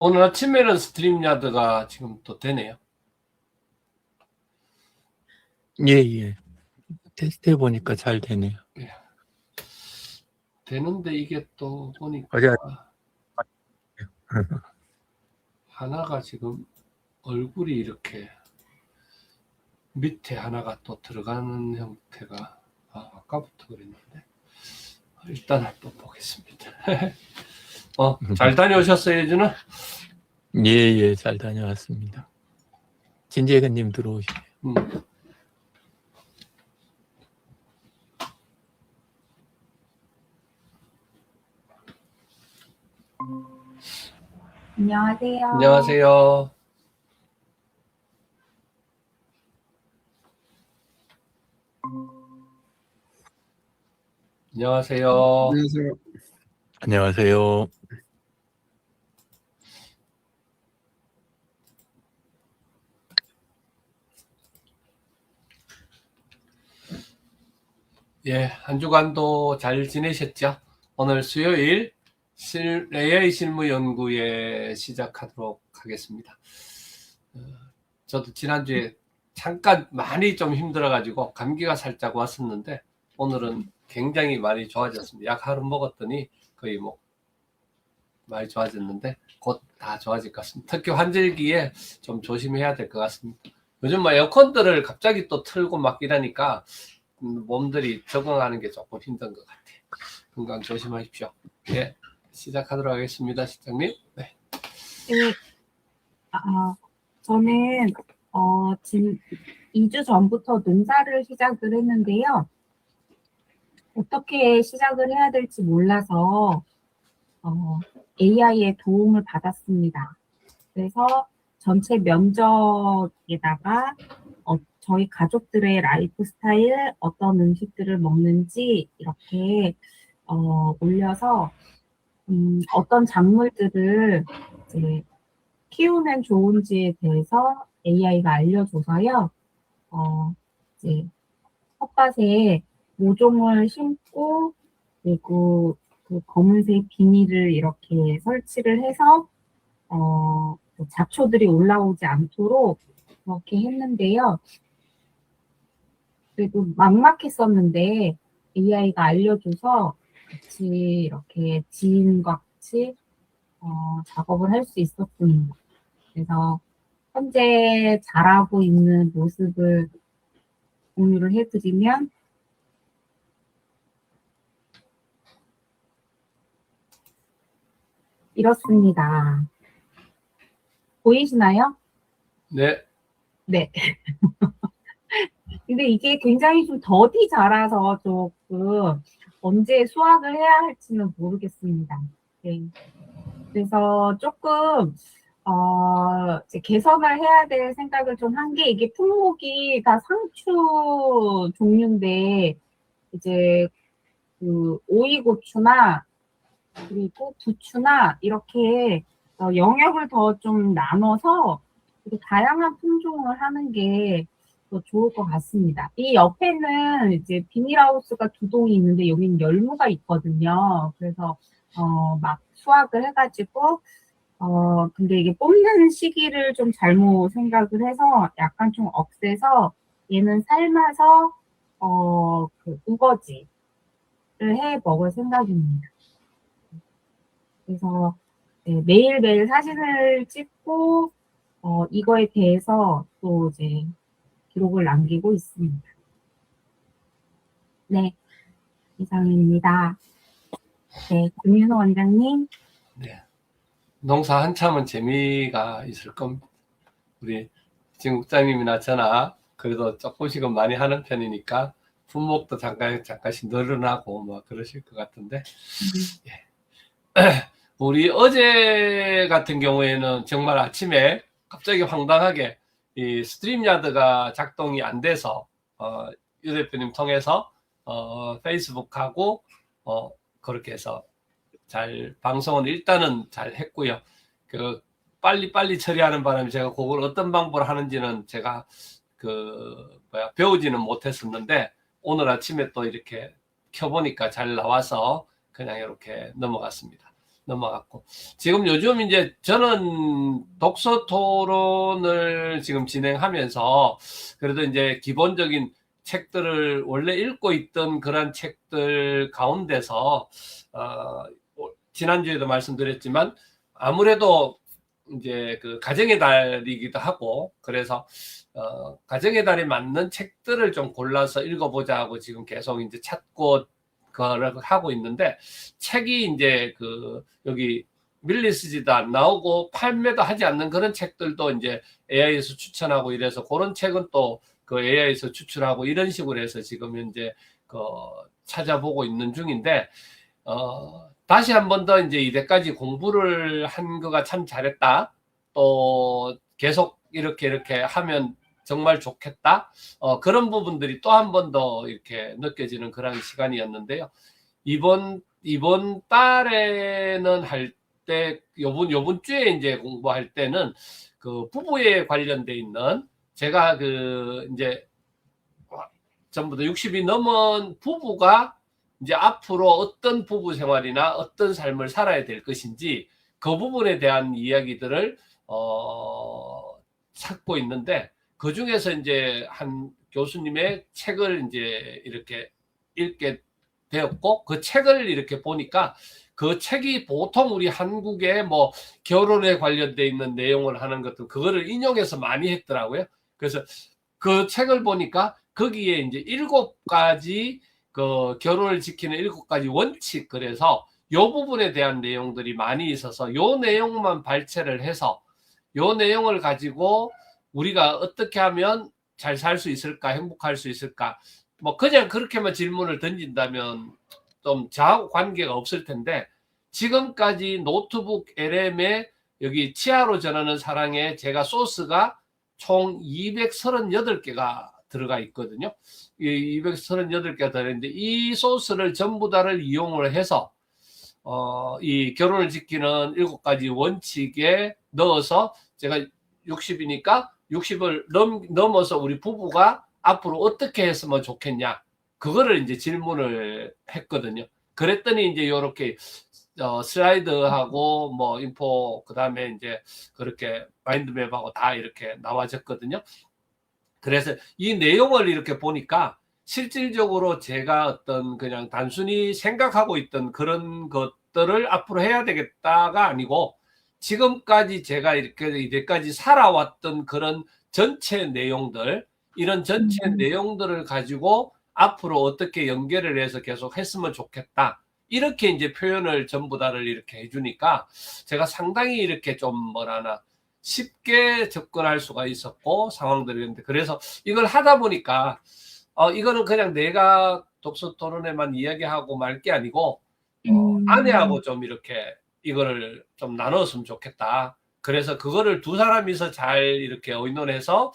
오늘 아침에는 스트림야드가 지금 또 되네요. 예. 테스트 해보니까 잘 되네요. 예. 되는데 이게 또 보니까 어제 하나가 지금 얼굴이 이렇게 밑에 하나가 또 들어가는 형태가 아까부터 그랬는데 일단 또 보겠습니다. 잘 다녀오셨어요, 예준아? 예, 잘 다녀왔습니다. 진재근님 들어오시네요. 안녕하세요. 안녕하세요. 안녕하세요. 안녕하세요. 예, 한 주간도 잘 지내셨죠? 오늘 수요일 AI 실무 연구에 시작하도록 하겠습니다. 저도 지난주에 잠깐 많이 좀 힘들어가지고 감기가 살짝 왔었는데 오늘은 굉장히 많이 좋아졌습니다. 약 하루 먹었더니 거의 뭐 많이 좋아졌는데 곧 다 좋아질 것 같습니다. 특히 환절기에 좀 조심해야 될 것 같습니다. 요즘 뭐 에어컨들을 갑자기 또 틀고 막 이러니까 몸들이 적응하는 게 조금 힘든 것 같아요. 건강 조심하십시오. 예, 시작하도록 하겠습니다, 실장님. 네. 네. 저는 지금 2주 전부터 농사를 시작을 했는데요. 어떻게 시작을 해야 될지 몰라서 AI의 도움을 받았습니다. 그래서 전체 면적에다가 저희 가족들의 라이프 스타일, 어떤 음식들을 먹는지 이렇게 올려서 어떤 작물들을 이제 키우면 좋은지에 대해서 AI가 알려줘서요. 이제 텃밭에 모종을 심고 그리고 그 검은색 비닐을 이렇게 설치를 해서 잡초들이 올라오지 않도록 그렇게 했는데요. 그래도 막막했었는데 AI가 알려줘서 같이 이렇게 지인과 같이 작업을 할 수 있었습니다. 그래서 현재 잘하고 있는 모습을 공유를 해드리면 이렇습니다. 보이시나요? 네. 네. 근데 이게 굉장히 좀 더디 자라서 조금 언제 수확을 해야 할지는 모르겠습니다. 네. 그래서 조금 이제 개선을 해야 될 생각을 좀 한 게 이게 품목이 다 상추 종류인데 이제 그 오이고추나 그리고 부추나 이렇게 영역을 더 좀 나눠서 다양한 품종을 하는 게 더 좋을 것 같습니다. 이 옆에는 이제 비닐하우스가 2동이 있는데 여기는 열무가 있거든요. 그래서 막 수확을 해가지고 근데 이게 뽑는 시기를 좀 잘못 생각을 해서 약간 좀 억세서 얘는 삶아서 그 우거지를 해 먹을 생각입니다. 그래서 네, 매일매일 사진을 찍고 이거에 대해서 또 이제 기록을 남기고 있습니다. 네, 이상입니다. 네, 김윤호 원장님. 네. 농사 한참은 재미가 있을 겁니다. 우리 지금 국장님이나 저나 그래도 조금씩은 많이 하는 편이니까 품목도 잠깐씩 늘어나고 뭐 그러실 것 같은데 예. 우리 어제 같은 경우에는 정말 아침에 갑자기 황당하게 이 스트림야드가 작동이 안 돼서 유 대표님 통해서 페이스북하고 그렇게 해서 잘 방송은 일단은 잘 했고요. 그 빨리 처리하는 바람에 제가 그걸 어떤 방법으로 하는지는 제가 배우지는 못했었는데 오늘 아침에 또 이렇게 켜보니까 잘 나와서 그냥 이렇게 넘어갔습니다. 넘어갔고, 지금 요즘 이제 저는 독서 토론을 지금 진행하면서 그래도 이제 기본적인 책들을 원래 읽고 있던 그런 책들 가운데서 지난주에도 말씀드렸지만 아무래도 이제 그 가정의 달이기도 하고, 그래서 가정의 달에 맞는 책들을 좀 골라서 읽어보자 하고 지금 계속 이제 찾고 그거를 하고 있는데, 책이 이제 그 여기 밀리스지도 안 나오고 판매도 하지 않는 그런 책들도 이제 AI에서 추천하고 이래서 그런 책은 또 그 AI에서 추출하고 이런 식으로 해서 지금 현재 그 찾아보고 있는 중인데, 다시 한 번 더 이제 이때까지 공부를 한 거가 참 잘했다. 또 계속 이렇게 하면 정말 좋겠다. 그런 부분들이 또 한 번 더 이렇게 느껴지는 그런 시간이었는데요. 이번 달에는 할 때, 요번 주에 이제 공부할 때는 그 부부에 관련돼 있는, 제가 그 이제 전부 다 60이 넘은 부부가 이제 앞으로 어떤 부부 생활이나 어떤 삶을 살아야 될 것인지 그 부분에 대한 이야기들을 찾고 있는데, 그 중에서 이제 한 교수님의 책을 이제 이렇게 읽게 되었고, 그 책을 이렇게 보니까 그 책이 보통 우리 한국의 뭐 결혼에 관련돼 있는 내용을 하는 것들 그거를 인용해서 많이 했더라고요. 그래서 그 책을 보니까 거기에 이제 7가지 그 결혼을 지키는 7가지 원칙, 그래서 요 부분에 대한 내용들이 많이 있어서 요 내용만 발췌를 해서 요 내용을 가지고 우리가 어떻게 하면 잘 살 수 있을까, 행복할 수 있을까, 뭐 그냥 그렇게만 질문을 던진다면 좀 저하고 관계가 없을 텐데, 지금까지 노트북 LM에 여기 치아로 전하는 사랑에 제가 소스가 총 238개가 들어가 있거든요. 이 238개가 들어있는데 이 소스를 전부 다를 이용을 해서 이 결혼을 지키는 7가지 원칙에 넣어서 제가 60이니까 60을 넘어서 우리 부부가 앞으로 어떻게 했으면 좋겠냐, 그거를 이제 질문을 했거든요. 그랬더니 이제 이렇게 슬라이드하고 뭐 인포, 그 다음에 이제 그렇게 마인드맵하고 다 이렇게 나와졌거든요. 그래서 이 내용을 이렇게 보니까 실질적으로 제가 어떤 그냥 단순히 생각하고 있던 그런 것들을 앞으로 해야 되겠다가 아니고, 지금까지 제가 이제까지 살아왔던 그런 전체 내용들, 이런 전체 내용들을 가지고 앞으로 어떻게 연결을 해서 계속 했으면 좋겠다, 이렇게 이제 표현을 전부 다를 이렇게 해주니까 제가 상당히 이렇게 좀 뭐라나 쉽게 접근할 수가 있었고 상황들이 있는데, 그래서 이걸 하다 보니까 이거는 그냥 내가 독서 토론에만 이야기하고 말 게 아니고 아내하고 좀 이렇게 이거를 좀 나눴으면 좋겠다. 그래서 그거를 두 사람이서 잘 이렇게 의논해서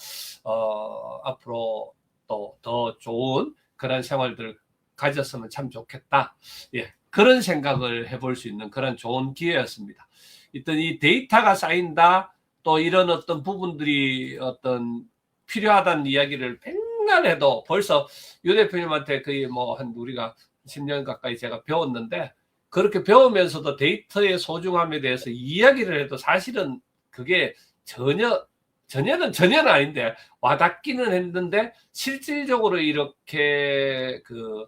앞으로 또 더 좋은 그런 생활들을 가졌으면 참 좋겠다. 예, 그런 생각을 해볼 수 있는 그런 좋은 기회였습니다. 일단 이 데이터가 쌓인다, 또 이런 어떤 부분들이 어떤 필요하다는 이야기를 맨날 해도 벌써 유 대표님한테 거의 뭐 한 우리가 10년 가까이 제가 배웠는데, 그렇게 배우면서도 데이터의 소중함에 대해서 이야기를 해도 사실은 그게 전혀는 아닌데 와닿기는 했는데, 실질적으로 이렇게 그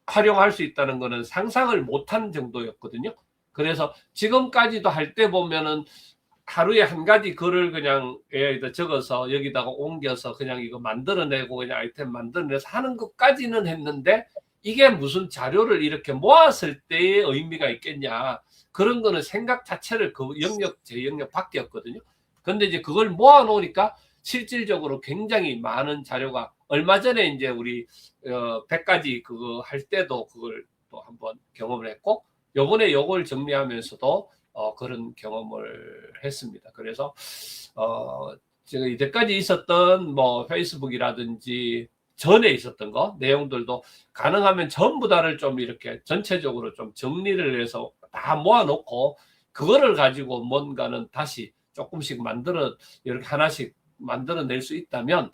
활용할 수 있다는 거는 상상을 못한 정도였거든요. 그래서 지금까지도 할 때 보면은 하루에 한 가지 글을 그냥 AI에다 적어서 여기다가 옮겨서 그냥 이거 만들어내고 그냥 아이템 만들어내서 하는 것까지는 했는데, 이게 무슨 자료를 이렇게 모았을 때의 의미가 있겠냐, 그런 거는 생각 자체를 그 제 영역 밖이었거든요. 근데 이제 그걸 모아놓으니까 실질적으로 굉장히 많은 자료가, 얼마 전에 이제 우리 100가지 그거 할 때도 그걸 또 한번 경험을 했고, 요번에 요걸 정리하면서도 그런 경험을 했습니다. 그래서 제가 이때까지 있었던 뭐 페이스북이라든지 전에 있었던 거 내용들도 가능하면 전부 다를 좀 이렇게 전체적으로 좀 정리를 해서 다 모아놓고 그거를 가지고 뭔가는 다시 조금씩 만들어 이렇게 하나씩 만들어낼 수 있다면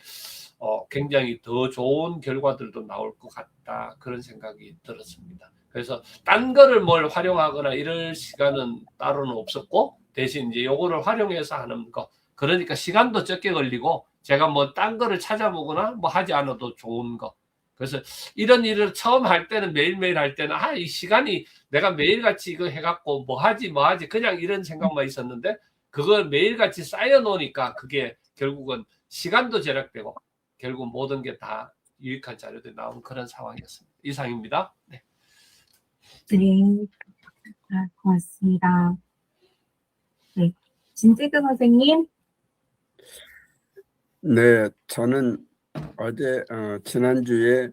굉장히 더 좋은 결과들도 나올 것 같다. 그런 생각이 들었습니다. 그래서 딴 거를 뭘 활용하거나 이럴 시간은 따로는 없었고 대신 이제 요거를 활용해서 하는 거. 그러니까 시간도 적게 걸리고 제가 뭐 딴 거를 찾아보거나 뭐 하지 않아도 좋은 거. 그래서 이런 일을 처음 할 때는 매일매일 할 때는 이 시간이 내가 매일같이 이거 해갖고 뭐 하지 그냥 이런 생각만 있었는데 그걸 매일같이 쌓여놓으니까 그게 결국은 시간도 절약되고 결국 모든 게 다 유익한 자료들이 나온 그런 상황이었습니다. 이상입니다. 네. 네, 고맙습니다. 네, 진재근 선생님. 네, 저는 어제 지난주에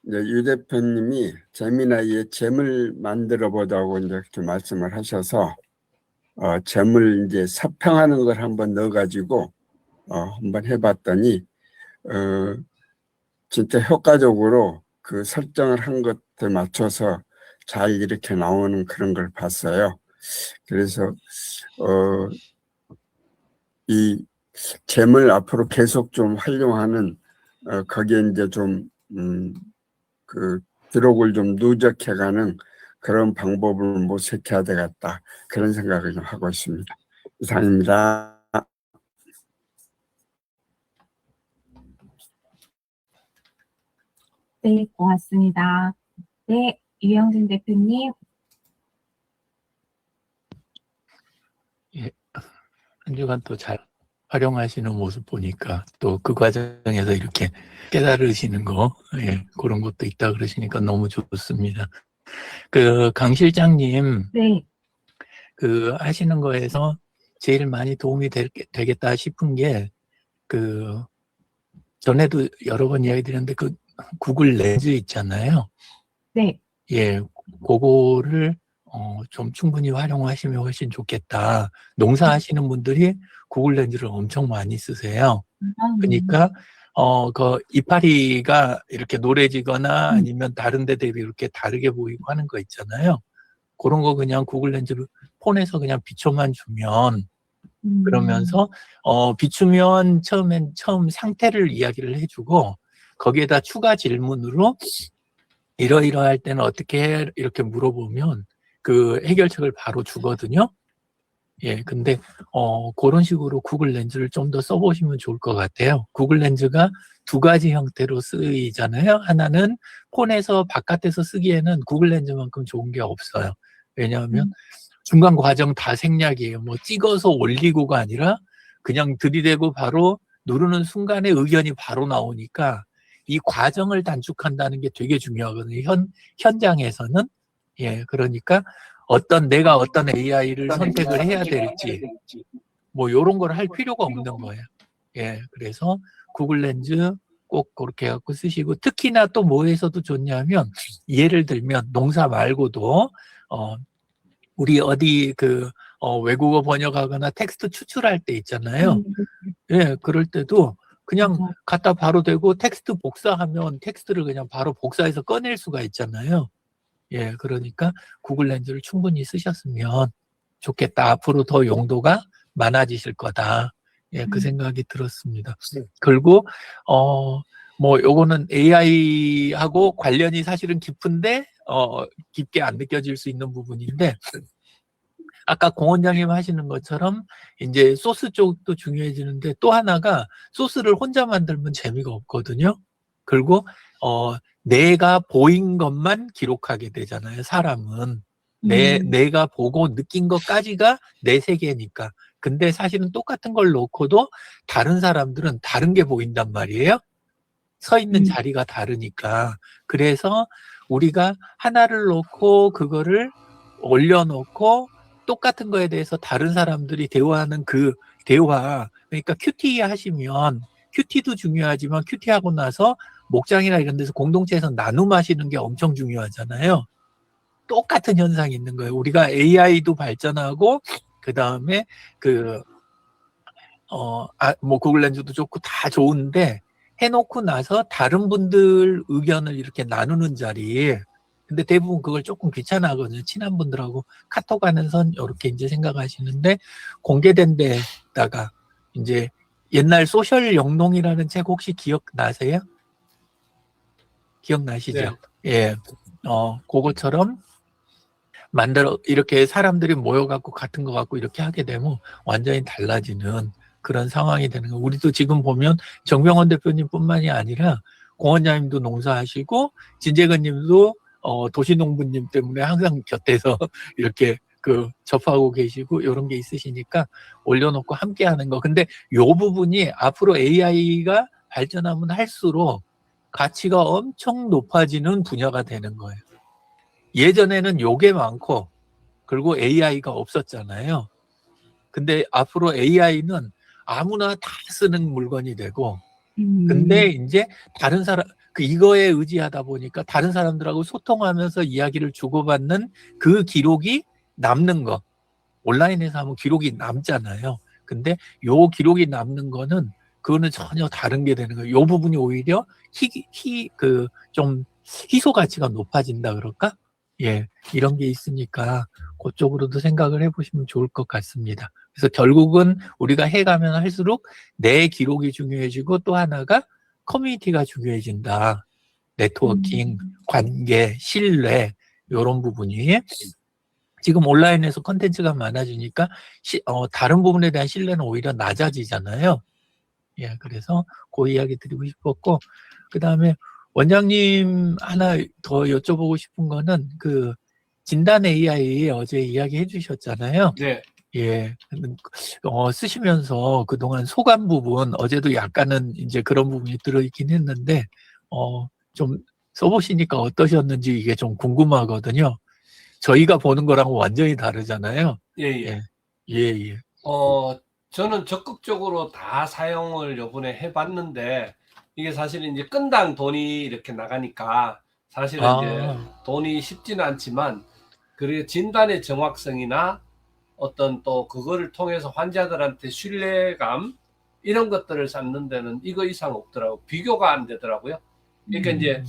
이제 유 대표님이 재미나이의 잼을 만들어 보자고 이제 이렇게 말씀을 하셔서 잼을 이제 사평하는 걸 한번 넣어가지고 한번 해봤더니 진짜 효과적으로 그 설정을 한 것에 맞춰서 잘 이렇게 나오는 그런 걸 봤어요. 그래서 이 잼을 앞으로 계속 좀 활용하는 거기에 이제 좀 그 기록을 좀 누적해가는 그런 방법을 모색해야 되겠다 그런 생각을 좀 하고 있습니다. 이상입니다. 네, 고맙습니다. 네, 유영진 대표님. 한 주간 또 잘 활용하시는 모습 보니까 또 그 과정에서 이렇게 깨달으시는 거, 그런 것도 있다 그러시니까 너무 좋습니다. 강 실장님, 네, 하시는 거에서 제일 많이 도움이 되겠다 싶은 게, 전에도 여러 번 이야기 드렸는데, 구글 렌즈 있잖아요. 네. 예, 그거를 좀 충분히 활용하시면 훨씬 좋겠다. 농사하시는 분들이 구글 렌즈를 엄청 많이 쓰세요. 그러니까 그 이파리가 이렇게 노래지거나 아니면 다른 데 대비 이렇게 다르게 보이고 하는 거 있잖아요. 그런 거 그냥 구글 렌즈를 폰에서 그냥 비춰만 주면 그러면서 비추면 처음 상태를 이야기를 해주고 거기에다 추가 질문으로 이러이러할 때는 어떻게 해? 이렇게 물어보면 그 해결책을 바로 주거든요. 예, 근데 그런 식으로 구글 렌즈를 좀 더 써보시면 좋을 것 같아요. 구글 렌즈가 두 가지 형태로 쓰이잖아요. 하나는 폰에서 바깥에서 쓰기에는 구글 렌즈만큼 좋은 게 없어요. 왜냐하면 중간 과정 다 생략이에요. 뭐 찍어서 올리고가 아니라 그냥 들이대고 바로 누르는 순간에 의견이 바로 나오니까 이 과정을 단축한다는 게 되게 중요하거든요. 현장에서는. 예, 그러니까 내가 어떤 AI를 선택을 해야 될지, 뭐, 요런 걸 할 필요가 없는 거예요. 예, 그래서 구글 렌즈 꼭 그렇게 해갖고 쓰시고, 특히나 또 뭐에서도 좋냐면, 예를 들면, 농사 말고도, 우리 어디 외국어 번역하거나 텍스트 추출할 때 있잖아요. 예, 그럴 때도 그냥 갖다 바로 대고 텍스트 복사하면 텍스트를 그냥 바로 복사해서 꺼낼 수가 있잖아요. 예, 그러니까 구글 렌즈를 충분히 쓰셨으면 좋겠다. 앞으로 더 용도가 많아지실 거다. 예, 그 생각이 들었습니다. 그리고, 뭐, 요거는 AI하고 관련이 사실은 깊은데, 깊게 안 느껴질 수 있는 부분인데, 아까 공 원장님 하시는 것처럼 이제 소스 쪽도 중요해지는데 또 하나가 소스를 혼자 만들면 재미가 없거든요. 그리고, 내가 보인 것만 기록하게 되잖아요, 사람은. 내가 보고 느낀 것까지가 내 세계니까. 근데 사실은 똑같은 걸 놓고도 다른 사람들은 다른 게 보인단 말이에요. 서 있는 자리가 다르니까. 그래서 우리가 하나를 놓고 그거를 올려놓고 똑같은 거에 대해서 다른 사람들이 대화하는 그 대화, 그러니까 큐티 하시면 큐티도 중요하지만 큐티하고 나서 목장이나 이런 데서 공동체에서 나눔하시는 게 엄청 중요하잖아요. 똑같은 현상이 있는 거예요. 우리가 AI도 발전하고 그 다음에 뭐 구글 렌즈도 좋고 다 좋은데 해놓고 나서 다른 분들 의견을 이렇게 나누는 자리. 근데 대부분 그걸 조금 귀찮아하거든요. 친한 분들하고 카톡 하는 선 이렇게 이제 생각하시는데 공개된 데다가 이제 옛날 소셜 영농이라는 책 혹시 기억나세요? 기억나시죠? 예. 그거처럼 이렇게 사람들이 모여갖고 같은 거 갖고 이렇게 하게 되면 완전히 달라지는 그런 상황이 되는 거. 우리도 지금 보면 정병원 대표님뿐만이 아니라 공원장님도 농사하시고 진재근님도 도시농부님 때문에 항상 곁에서 이렇게 접하고 계시고 이런 게 있으시니까 올려놓고 함께하는 거. 근데 요 부분이 앞으로 AI가 발전하면 할수록 가치가 엄청 높아지는 분야가 되는 거예요. 예전에는 요게 많고 그리고 AI가 없었잖아요. 근데 앞으로 AI는 아무나 다 쓰는 물건이 되고 근데 이제 다른 사람 이거에 의지하다 보니까 다른 사람들하고 소통하면서 이야기를 주고받는 그 기록이 남는 거. 온라인에서 하면 기록이 남잖아요. 근데 요 기록이 남는 거는 그거는 전혀 다른 게 되는 거예요. 요 부분이 오히려 좀 희소 가치가 높아진다 그럴까? 예, 이런 게 있으니까 그쪽으로도 생각을 해보시면 좋을 것 같습니다. 그래서 결국은 우리가 해가면 할수록 내 기록이 중요해지고 또 하나가 커뮤니티가 중요해진다. 네트워킹, 관계, 신뢰 이런 부분이 지금 온라인에서 콘텐츠가 많아지니까 다른 부분에 대한 신뢰는 오히려 낮아지잖아요. 예, 그래서 그 이야기 드리고 싶었고 그 다음에 원장님 하나 더 여쭤보고 싶은 거는 진단 AI 어제 이야기해 주셨잖아요. 네. 예, 쓰시면서 그동안 소감 부분 어제도 약간은 이제 그런 부분이 들어있긴 했는데 좀 써보시니까 어떠셨는지 이게 좀 궁금하거든요. 저희가 보는 거랑 완전히 다르잖아요. 예. 예. 저는 적극적으로 다 사용을 요번에 해봤는데 이게 사실은 이제 건당 돈이 이렇게 나가니까 사실은 이제 돈이 쉽지는 않지만 그리고 진단의 정확성이나 어떤 또 그거를 통해서 환자들한테 신뢰감 이런 것들을 쌓는 데는 이거 이상 없더라고요. 비교가 안 되더라고요. 그러니까 이제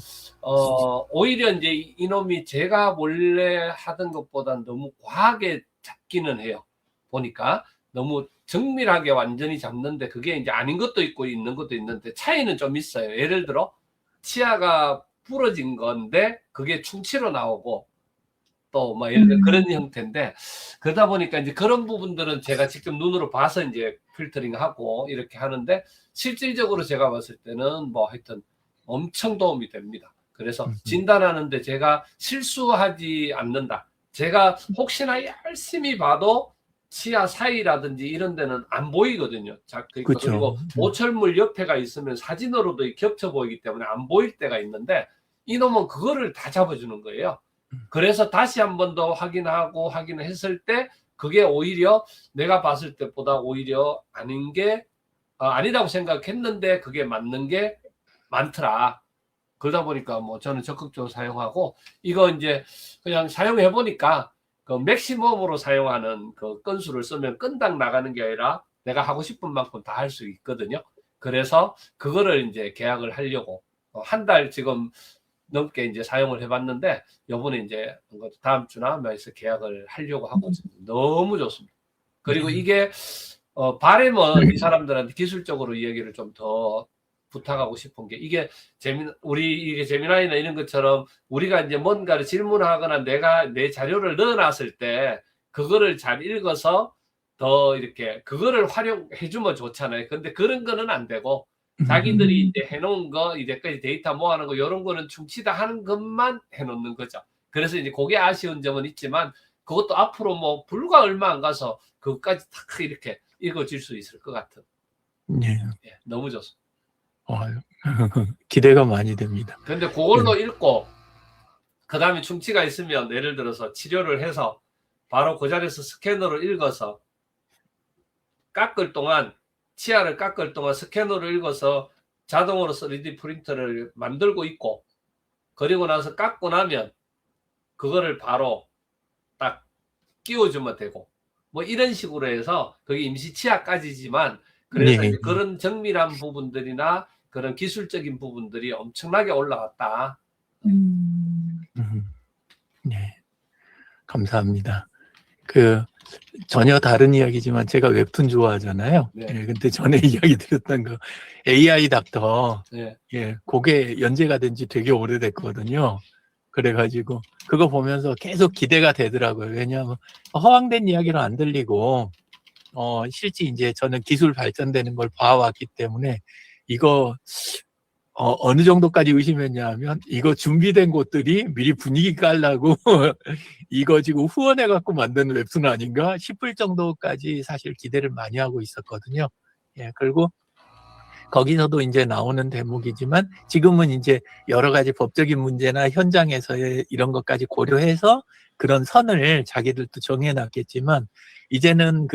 오히려 이제 이놈이 제가 원래 하던 것보다는 너무 과하게 잡기는 해요. 보니까 너무 정밀하게 완전히 잡는데 그게 이제 아닌 것도 있고 있는 것도 있는데 차이는 좀 있어요. 예를 들어 치아가 부러진 건데 그게 충치로 나오고 또 뭐 예를 들어 그런 형태인데 그러다 보니까 이제 그런 부분들은 제가 직접 눈으로 봐서 이제 필터링하고 이렇게 하는데 실질적으로 제가 봤을 때는 뭐 하여튼 엄청 도움이 됩니다. 그래서 진단하는데 제가 실수하지 않는다. 제가 혹시나 열심히 봐도 치아 사이라든지 이런 데는 안 보이거든요. 그렇죠. 그리고 오철물 옆에가 있으면 사진으로도 겹쳐 보이기 때문에 안 보일 때가 있는데 이놈은 그거를 다 잡아주는 거예요. 그래서 다시 한 번 더 확인하고 확인했을 때 그게 오히려 내가 봤을 때보다 오히려 아니다고 생각했는데 그게 맞는 게 많더라. 그러다 보니까 뭐 저는 적극적으로 사용하고 이거 이제 그냥 사용해 보니까 그 맥시멈으로 사용하는 그 건수를 쓰면 건당 나가는 게 아니라 내가 하고 싶은 만큼 다 할 수 있거든요. 그래서 그거를 이제 계약을 하려고 한 달 지금 넘게 이제 사용을 해봤는데 요번에 이제 다음 주나 뭐해서 계약을 하려고 하고 있습니다. 너무 좋습니다. 그리고 이게 바람은 이 사람들한테 기술적으로 이 얘기를 좀 더 부탁하고 싶은 게 이게 이게 재미나이나 이런 것처럼 우리가 이제 뭔가를 질문하거나 내가 내 자료를 넣어놨을 때 그거를 잘 읽어서 더 이렇게 그거를 활용해 주면 좋잖아요. 근데 그런 거는 안 되고 자기들이 이제 해놓은 거 이제까지 데이터 모아놓은 거 이런 거는 충치다 하는 것만 해놓는 거죠. 그래서 이제 그게 아쉬운 점은 있지만 그것도 앞으로 뭐 불과 얼마 안 가서 그것까지 딱 이렇게 읽어질 수 있을 것 같은. 예, 너무 좋습니다. 기대가 많이 됩니다. 근데 그걸로 읽고 그 다음에 충치가 있으면 예를 들어서 치료를 해서 바로 그 자리에서 스캐너로 읽어서 치아를 깎을 동안 스캐너로 읽어서 자동으로 3D 프린터를 만들고 있고 그리고 나서 깎고 나면 그거를 바로 딱 끼워주면 되고 뭐 이런 식으로 해서 그게 임시 치아까지지만 그래서 이제 그런 정밀한 부분들이나 그런 기술적인 부분들이 엄청나게 올라갔다. 네, 감사합니다. 전혀 다른 이야기지만 제가 웹툰 좋아하잖아요. 네. 예, 근데 전에 이야기 드렸던 그 AI 닥터, 네. 예, 그게 연재가 된 지 되게 오래됐거든요. 그래가지고 그거 보면서 계속 기대가 되더라고요. 왜냐하면 허황된 이야기로 안 들리고, 실제 이제 저는 기술 발전되는 걸 봐왔기 때문에 이거 어느 정도까지 의심했냐 하면 이거 준비된 곳들이 미리 분위기 깔라고 이거 지금 후원해 갖고 만든 웹툰 아닌가 싶을 정도까지 사실 기대를 많이 하고 있었거든요. 예, 그리고 거기서도 이제 나오는 대목이지만 지금은 이제 여러 가지 법적인 문제나 현장에서의 이런 것까지 고려해서 그런 선을 자기들도 정해놨겠지만 이제는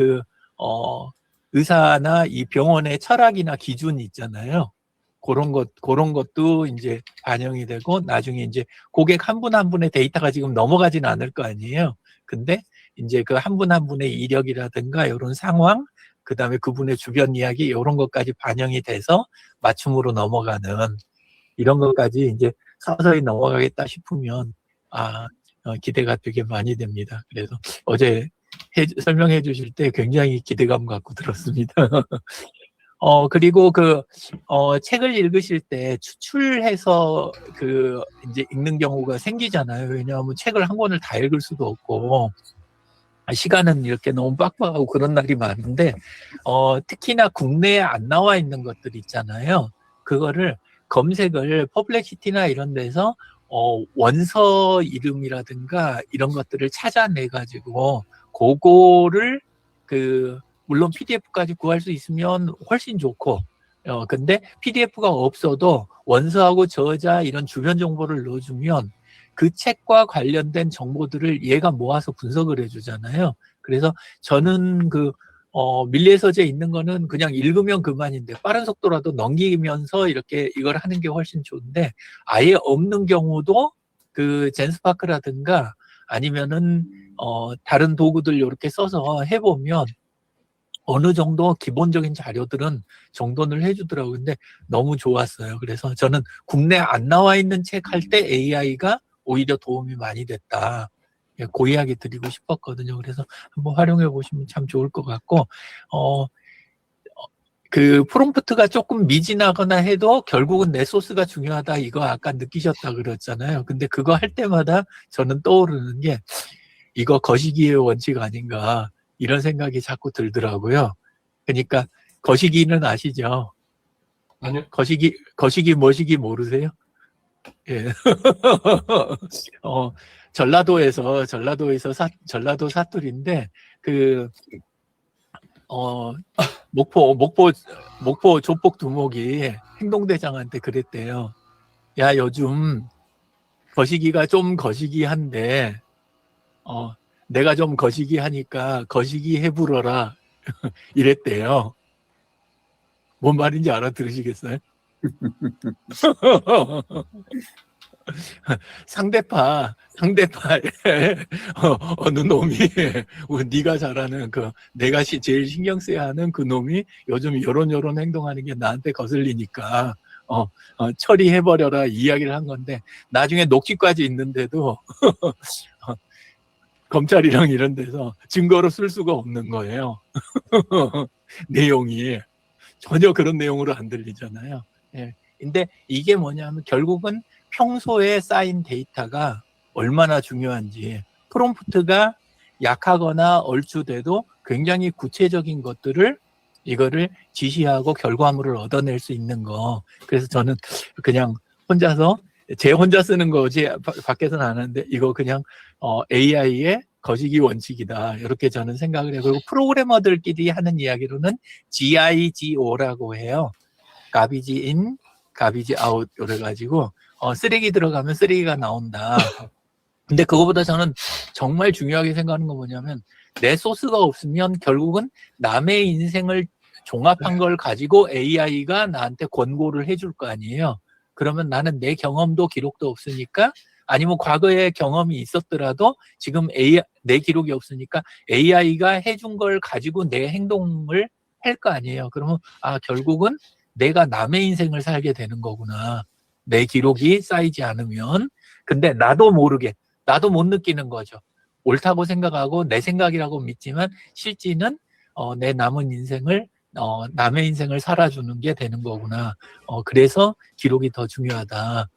의사나 이 병원의 철학이나 기준이 있잖아요. 그런 것도 이제 반영이 되고 나중에 이제 고객 한 분 한 분의 데이터가 지금 넘어가지는 않을 거 아니에요. 근데 이제 그 한 분 한 분의 이력이라든가 이런 상황, 그 다음에 그분의 주변 이야기 이런 것까지 반영이 돼서 맞춤으로 넘어가는 이런 것까지 이제 서서히 넘어가겠다 싶으면 기대가 되게 많이 됩니다. 그래서 어제 설명해 주실 때 굉장히 기대감 갖고 들었습니다. 그리고 책을 읽으실 때 추출해서 이제 읽는 경우가 생기잖아요. 왜냐하면 책을 한 권을 다 읽을 수도 없고, 시간은 이렇게 너무 빡빡하고 그런 날이 많은데, 특히나 국내에 안 나와 있는 것들 있잖아요. 그거를 검색을 퍼플렉시티나 이런 데서, 원서 이름이라든가 이런 것들을 찾아내가지고, 그거를 물론 PDF까지 구할 수 있으면 훨씬 좋고, 근데 PDF가 없어도 원서하고 저자 이런 주변 정보를 넣어주면 그 책과 관련된 정보들을 얘가 모아서 분석을 해주잖아요. 그래서 저는 밀리의 서재에 있는 거는 그냥 읽으면 그만인데 빠른 속도라도 넘기면서 이렇게 이걸 하는 게 훨씬 좋은데 아예 없는 경우도 젠스파크라든가 아니면은 다른 도구들 이렇게 써서 해보면 어느 정도 기본적인 자료들은 정돈을 해주더라고요. 근데 너무 좋았어요. 그래서 저는 국내 안 나와 있는 책 할 때 AI가 오히려 도움이 많이 됐다. 그 이야기 드리고 싶었거든요. 그래서 한번 활용해 보시면 참 좋을 것 같고, 프롬프트가 조금 미진하거나 해도 결국은 내 소스가 중요하다. 이거 아까 느끼셨다 그랬잖아요. 근데 그거 할 때마다 저는 떠오르는 게 이거 거시기의 원칙 아닌가. 이런 생각이 자꾸 들더라고요. 그러니까 거시기는 아시죠? 아니요. 거시기 뭐시기 모르세요? 예. 전라도에서 전라도 사투리인데 목포 조폭 두목이 행동대장한테 그랬대요. 야, 요즘 거시기가 좀 거시기한데 내가 좀 거시기하니까 거시기 해부러라 이랬대요. 뭔 말인지 알아들으시겠어요? 상대파 어느 놈이 네가 잘하는 내가 제일 신경 써야 하는 그 놈이 요즘 요런 행동하는 게 나한테 거슬리니까 처리해버려라 이야기를 한 건데 나중에 녹취까지 있는데도 검찰이랑 이런 데서 증거로 쓸 수가 없는 거예요. 내용이 전혀 그런 내용으로 안 들리잖아요. 예. 근데 이게 뭐냐면 결국은 평소에 쌓인 데이터가 얼마나 중요한지 프롬프트가 약하거나 얼추돼도 굉장히 구체적인 이거를 지시하고 결과물을 얻어낼 수 있는 거. 그래서 저는 그냥 혼자 쓰는 거지 밖에서는 안 하는데 이거 그냥 AI의 거시기 원칙이다. 이렇게 저는 생각을 해요. 그리고 프로그래머들끼리 하는 이야기로는 GIGO라고 해요. garbage in, garbage out 그래가지고 쓰레기 들어가면 쓰레기가 나온다. 근데 그거보다 저는 정말 중요하게 생각하는 건 뭐냐면 내 소스가 없으면 결국은 남의 인생을 종합한 걸 가지고 AI가 나한테 권고를 해줄 거 아니에요. 그러면 나는 내 경험도 기록도 없으니까 아니면 과거에 경험이 있었더라도 지금 내 기록이 없으니까 AI가 해준 걸 가지고 내 행동을 할 거 아니에요. 그러면 결국은 내가 남의 인생을 살게 되는 거구나. 내 기록이 쌓이지 않으면. 근데 나도 못 느끼는 거죠. 옳다고 생각하고 내 생각이라고 믿지만 실제는 내 남은 인생을 남의 인생을 살아주는 게 되는 거구나. 그래서 기록이 더 중요하다.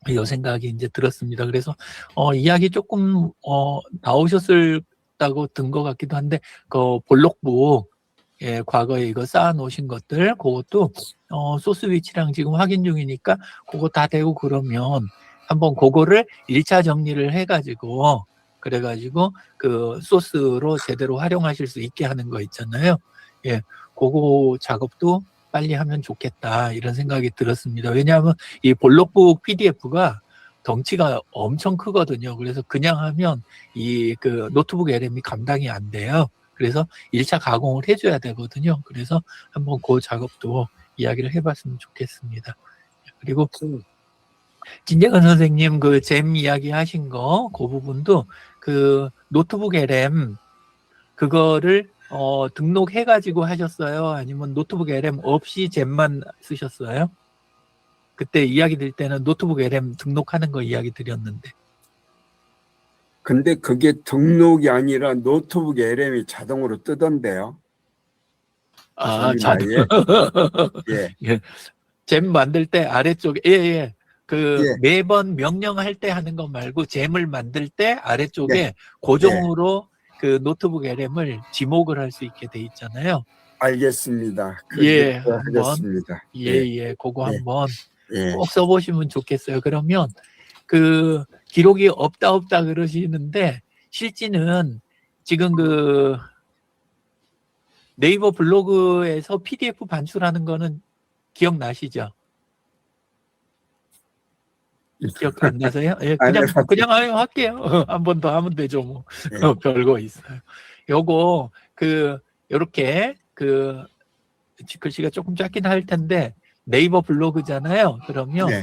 이 생각이 이제 들었습니다. 그래서 이야기 조금 나오셨다고 든 것 같기도 한데 그 볼록북 예, 과거에 이거 쌓아 놓으신 것들 그것도 소스 위치랑 지금 확인 중이니까 그거 다 되고 그러면 한번 그거를 1차 정리를 해가지고 그래가지고 그 소스로 제대로 활용하실 수 있게 하는 거 있잖아요. 예, 그거 작업도 빨리 하면 좋겠다 이런 생각이 들었습니다. 왜냐하면 이 볼록북 PDF가 덩치가 엄청 크거든요. 그래서 그냥 하면 이 그 노트북 LM이 감당이 안 돼요. 그래서 1차 가공을 해줘야 되거든요. 그래서 한번 그 작업도 이야기를 해봤으면 좋겠습니다. 그리고 진재근 선생님 그 잼 이야기 하신 거, 그 부분도 그 노트북 LM 그거를 등록해가지고 하셨어요? 아니면 노트북 LM 없이 잼만 쓰셨어요? 그때 이야기 드릴 때는 노트북 LM 등록하는 거 이야기 드렸는데. 근데 그게 등록이 아니라 노트북 LM이 자동으로 뜨던데요. 아, 세미나에. 예. 예. 잼 만들 때 아래쪽에, 예. 그 예. 매번 명령할 때 하는 거 말고 잼을 만들 때 아래쪽에 예. 고정으로 그 노트북 LM을 지목을 할 수 있게 돼 있잖아요. 알겠습니다. 예, 하겠습니다. 예. 그거 예. 한번 예. 꼭 써보시면 좋겠어요. 그러면 그 기록이 없다 그러시는데 실제는 지금 그 네이버 블로그에서 PDF 반출하는 거는 기억나시죠? 기억 안 나세요? 예, 그냥 할게요. 한 번 더 하면 되죠, 뭐. 예. 별거 있어요. 요거 요렇게 글씨가 조금 작긴 할 텐데 네이버 블로그잖아요. 그러면 네.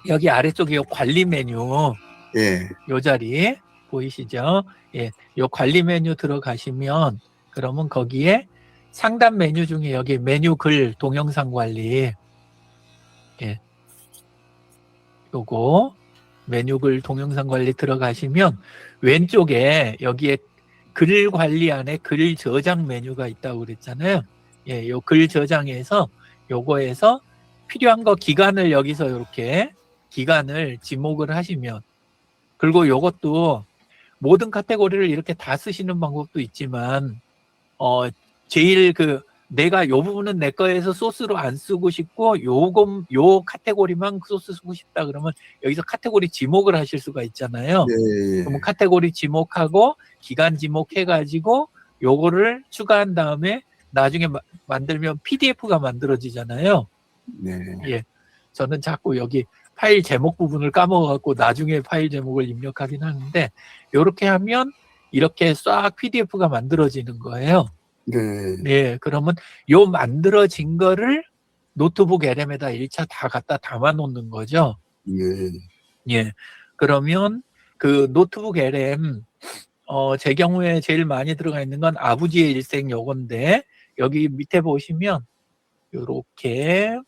여기 아래쪽에 요 관리 메뉴 예. 요 자리 보이시죠? 예, 요 관리 메뉴 들어가시면 그러면 거기에 상단 메뉴 중에 여기 메뉴 글 동영상 관리 예, 요거 메뉴 글 동영상 관리 들어가시면 왼쪽에 여기에 글 관리 안에 글 저장 메뉴가 있다고 그랬잖아요. 예, 요 글 저장에서 요거에서 필요한 거 기간을 여기서 이렇게 기간을 지목을 하시면 그리고 요것도 모든 카테고리를 이렇게 다 쓰시는 방법도 있지만 제일 내가 요 부분은 내 거에서 소스로 안 쓰고 싶고 요 카테고리만 소스 쓰고 싶다 그러면 여기서 카테고리 지목을 하실 수가 있잖아요. 네. 그러면 카테고리 지목하고 기간 지목해가지고 요거를 추가한 다음에 나중에 만들면 PDF가 만들어지잖아요. 네. 예, 저는 자꾸 여기 파일 제목 부분을 까먹어갖고 나중에 파일 제목을 입력하긴 하는데 이렇게 하면 이렇게 싹 PDF가 만들어지는 거예요. 네. 네, 그러면 요 만들어진 거를 노트북 LM에다 1차 다 갖다 담아 놓는 거죠. 네. 예, 그러면 그 노트북 LM 제 경우에 제일 많이 들어가 있는 건 아버지의 일생 요건데 여기 밑에 보시면 요렇게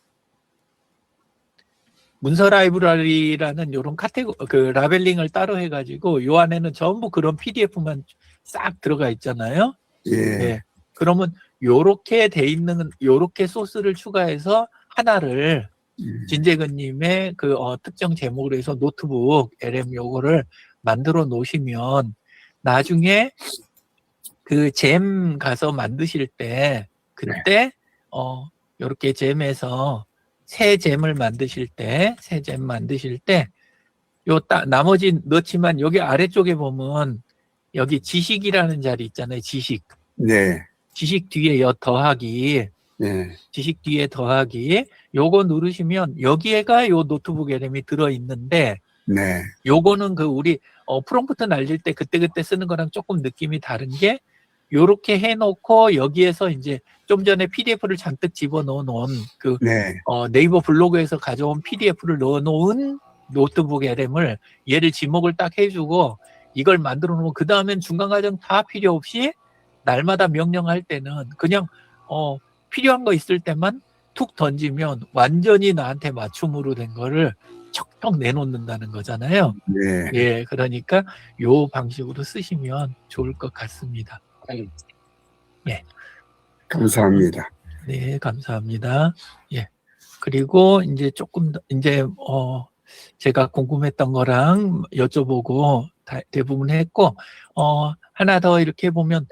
문서 라이브러리라는 요런 라벨링을 따로 해가지고 요 안에는 전부 그런 PDF만 싹 들어가 있잖아요. 예. 네. 그러면 요렇게 돼 있는 요렇게 소스를 추가해서 하나를 진재근님의 특정 제목으로 해서 노트북 LM 요거를 만들어 놓으시면 나중에 그 잼 가서 만드실 때 그때 요렇게 잼에서 새 잼을 만드실 때 요 나머지 넣지만 여기 아래쪽에 보면 여기 지식이라는 자리 있잖아요. 지식. 네. 지식 뒤에 더하기. 네. 지식 뒤에 더하기. 요거 누르시면 여기에가 요 노트북 LM이 들어 있는데 네. 요거는 우리 프롬프트 날릴 때 그때 쓰는 거랑 조금 느낌이 다른 게 요렇게 해놓고 여기에서 이제 좀 전에 PDF를 잔뜩 집어넣어 놓은 네. 네이버 블로그에서 가져온 PDF를 넣어놓은 노트북 LM을 얘를 지목을 딱 해주고 이걸 만들어 놓으면 그 다음엔 중간 과정 다 필요 없이 날마다 명령할 때는 그냥 필요한 거 있을 때만 툭 던지면 완전히 나한테 맞춤으로 된 거를 척척 내놓는다는 거잖아요. 네. 예, 그러니까 요 방식으로 쓰시면 좋을 것 같습니다. 감사합니다. 네, 감사합니다. 예. 그리고 이제 조금 더, 이제, 제가 궁금했던 거랑 여쭤보고 대부분 했고, 하나 더 이렇게 보면,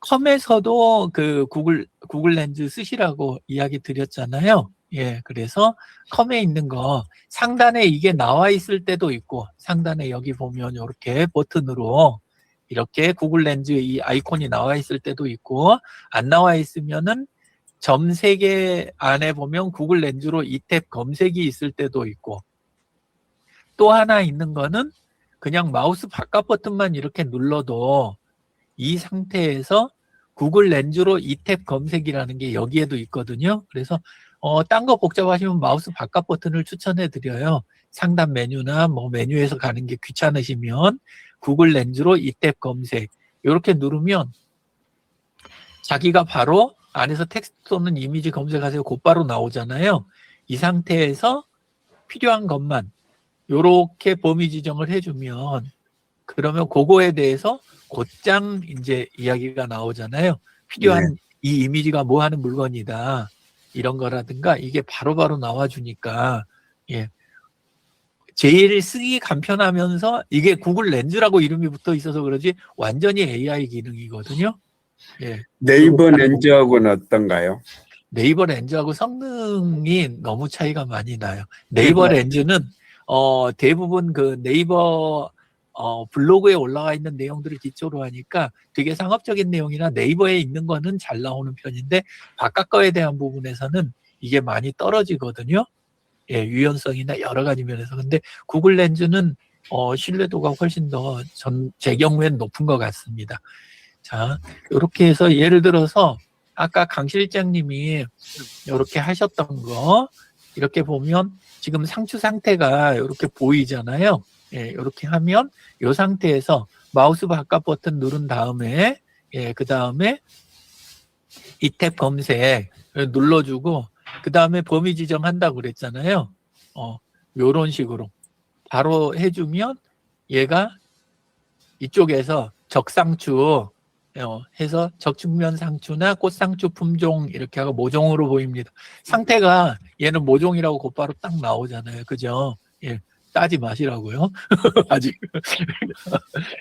컴에서도 그 구글 렌즈 쓰시라고 이야기 드렸잖아요. 예, 그래서 컴에 있는 거 상단에 이게 나와 있을 때도 있고, 상단에 여기 보면 이렇게 버튼으로 이렇게 구글 렌즈 이 아이콘이 나와 있을 때도 있고, 안 나와 있으면은 점 3개 안에 보면 구글 렌즈로 이 탭 검색이 있을 때도 있고, 또 하나 있는 거는 그냥 마우스 바깥 버튼만 이렇게 눌러도 이 상태에서 구글 렌즈로 이 탭 검색이라는 게 여기에도 있거든요. 그래서 딴 거 복잡하시면 마우스 바깥 버튼을 추천해 드려요. 상단 메뉴나 뭐 메뉴에서 가는 게 귀찮으시면 구글 렌즈로 이 탭 검색 이렇게 누르면 자기가 바로 안에서 텍스트 또는 이미지 검색하세요. 곧바로 나오잖아요. 이 상태에서 필요한 것만 요렇게 범위 지정을 해주면 그러면 그거에 대해서 곧장 이제 이야기가 나오잖아요. 필요한 이 이미지가 뭐 하는 물건이다. 이런 거라든가 이게 바로바로 나와주니까 예. 제일 쓰기 간편하면서 이게 구글 렌즈라고 이름이 붙어 있어서 그러지 완전히 AI 기능이거든요. 예. 네이버 렌즈하고는 어떤가요? 네이버 렌즈하고 성능이 너무 차이가 많이 나요. 네이버 렌즈는 대부분 그 네이버 블로그에 올라와 있는 내용들을 기초로 하니까 되게 상업적인 내용이나 네이버에 있는 거는 잘 나오는 편인데 바깥 거에 대한 부분에서는 이게 많이 떨어지거든요. 예, 유연성이나 여러 가지 면에서. 근데 구글 렌즈는 신뢰도가 훨씬 더 제 경우엔 높은 것 같습니다. 자, 이렇게 해서 예를 들어서 아까 강 실장님이 이렇게 하셨던 거 이렇게 보면 지금 상추 상태가 이렇게 보이잖아요. 예, 이렇게 하면 이 상태에서 마우스 바깥 버튼 누른 다음에 예, 그 다음에 이 탭 검색 눌러주고 그 다음에 범위 지정한다고 그랬잖아요. 요런 식으로 바로 해주면 얘가 이쪽에서 적상추 해서 적축면 상추나 꽃상추 품종 이렇게 하고 모종으로 보입니다. 상태가 얘는 모종이라고 곧바로 딱 나오잖아요. 그죠? 예, 따지 마시라고요. 아직.